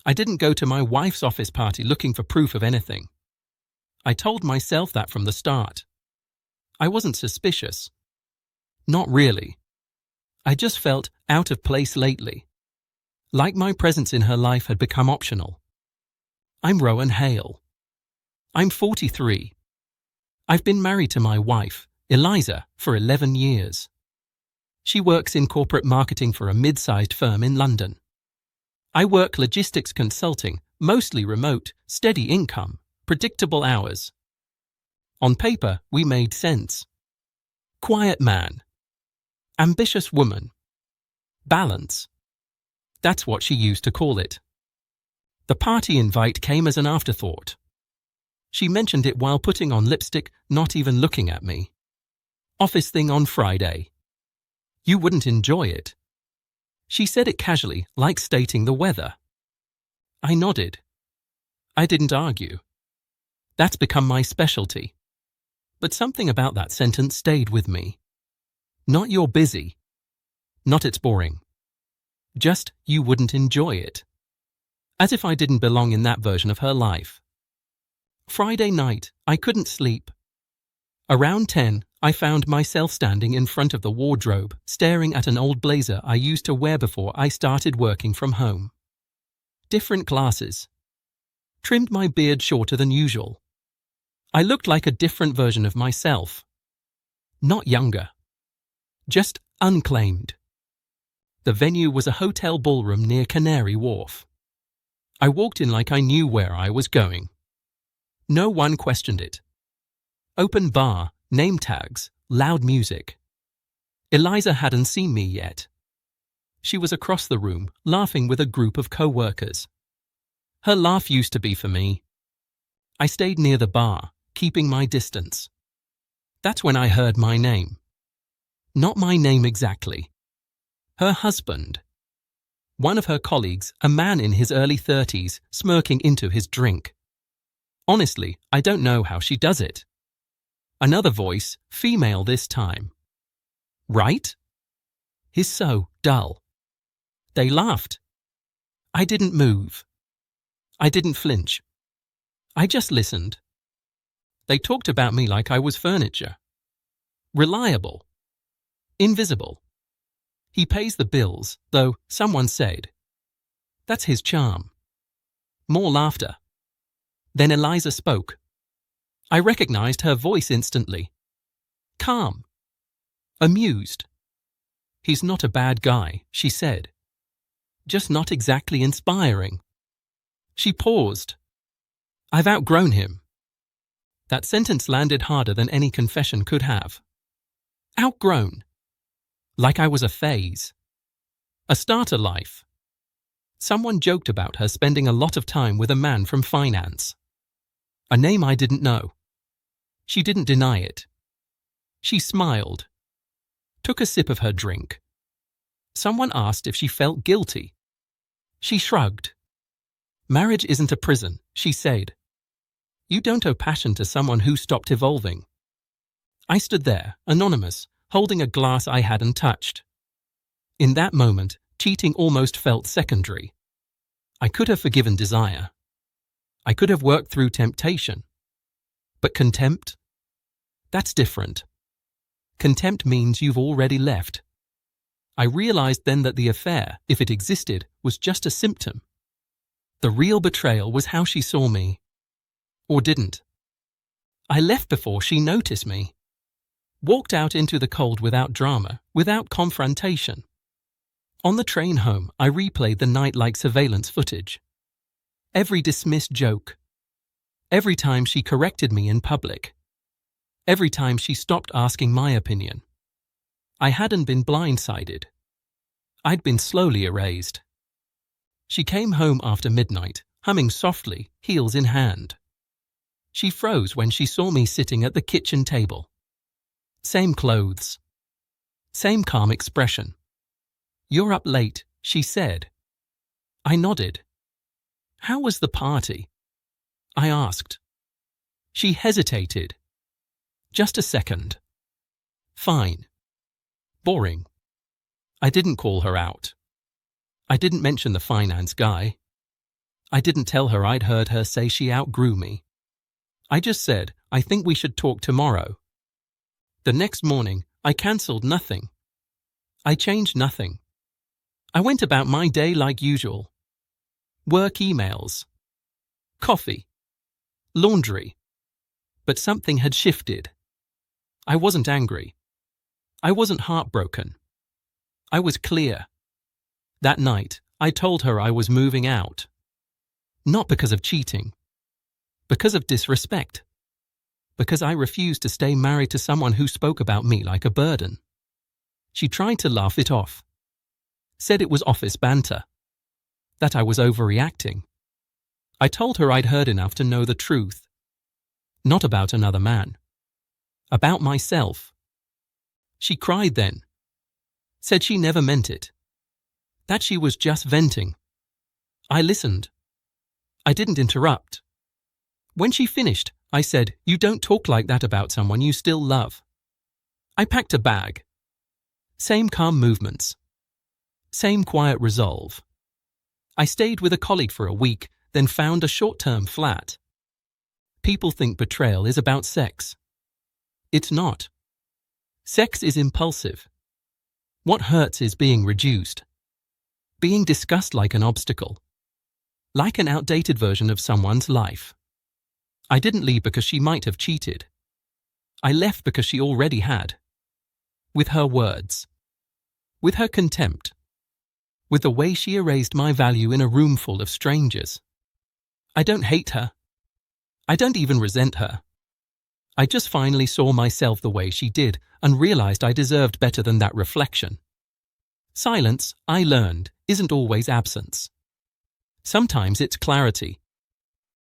I didn't go to my wife's office party looking for proof of anything. I told myself that from the start. I wasn't suspicious. Not really. I just felt out of place lately. Like my presence in her life had become optional. I'm Rowan Hale. I'm 43. I've been married to my wife, Eliza, for 11 years. She works in corporate marketing for a mid-sized firm in London. I work logistics consulting, mostly remote, steady income, predictable hours. On paper, we made sense. Quiet man. Ambitious woman. Balance. That's what she used to call it. The party invite came as an afterthought. She mentioned it while putting on lipstick, not even looking at me. Office thing on Friday. You wouldn't enjoy it. She said it casually, like stating the weather. I nodded. I didn't argue. That's become my specialty. But something about that sentence stayed with me. Not you're busy. Not it's boring. Just you wouldn't enjoy it. As if I didn't belong in that version of her life. Friday night, I couldn't sleep. Around 10, I found myself standing in front of the wardrobe, staring at an old blazer I used to wear before I started working from home. Different glasses. Trimmed my beard shorter than usual. I looked like a different version of myself. Not younger. Just unclaimed. The venue was a hotel ballroom near Canary Wharf. I walked in like I knew where I was going. No one questioned it. Open bar, name tags, loud music. Eliza hadn't seen me yet. She was across the room, laughing with a group of co-workers. Her laugh used to be for me. I stayed near the bar, keeping my distance. That's when I heard my name. Not my name exactly. Her husband. One of her colleagues, a man in his early 30s, smirking into his drink. Honestly, I don't know how she does it. Another voice, female this time. Right? He's so dull. They laughed. I didn't move. I didn't flinch. I just listened. They talked about me like I was furniture. Reliable. Invisible. He pays the bills, though someone said. That's his charm. More laughter. Then Eliza spoke. I recognized her voice instantly. Calm. Amused. He's not a bad guy, she said. Just not exactly inspiring. She paused. I've outgrown him. That sentence landed harder than any confession could have. Outgrown. Like I was a phase. A starter life. Someone joked about her spending a lot of time with a man from finance. A name I didn't know. She didn't deny it. She smiled. Took a sip of her drink. Someone asked if she felt guilty. She shrugged. Marriage isn't a prison, she said. You don't owe passion to someone who stopped evolving. I stood there, anonymous, holding a glass I hadn't touched. In that moment, cheating almost felt secondary. I could have forgiven desire. I could have worked through temptation. But contempt? That's different. Contempt means you've already left. I realized then that the affair, if it existed, was just a symptom. The real betrayal was how she saw me. Or didn't. I left before she noticed me. Walked out into the cold without drama, without confrontation. On the train home, I replayed the night like surveillance footage. Every dismissed joke. Every time she corrected me in public. Every time she stopped asking my opinion. I hadn't been blindsided. I'd been slowly erased. She came home after midnight, humming softly, heels in hand. She froze when she saw me sitting at the kitchen table. Same clothes. Same calm expression. You're up late, she said. I nodded. How was the party? I asked. She hesitated. Just a second. Fine. Boring. I didn't call her out. I didn't mention the finance guy. I didn't tell her I'd heard her say she outgrew me. I just said, I think we should talk tomorrow. The next morning, I cancelled nothing. I changed nothing. I went about my day like usual. Work emails. Coffee. Laundry. But something had shifted. I wasn't angry. I wasn't heartbroken. I was clear. That night, I told her I was moving out. Not because of cheating. Because of disrespect. Because I refused to stay married to someone who spoke about me like a burden. She tried to laugh it off. Said it was office banter. That I was overreacting. I told her I'd heard enough to know the truth. Not about another man. About myself. She cried then. Said she never meant it. That she was just venting. I listened. I didn't interrupt. When she finished, I said, "You don't talk like that about someone you still love." I packed a bag. Same calm movements. Same quiet resolve. I stayed with a colleague for a week, then found a short-term flat. People think betrayal is about sex. It's not. Sex is impulsive. What hurts is being reduced. Being discussed like an obstacle. Like an outdated version of someone's life. I didn't leave because she might have cheated. I left because she already had. With her words. With her contempt. With the way she erased my value in a room full of strangers. I don't hate her. I don't even resent her. I just finally saw myself the way she did and realized I deserved better than that reflection. Silence, I learned, isn't always absence. Sometimes it's clarity.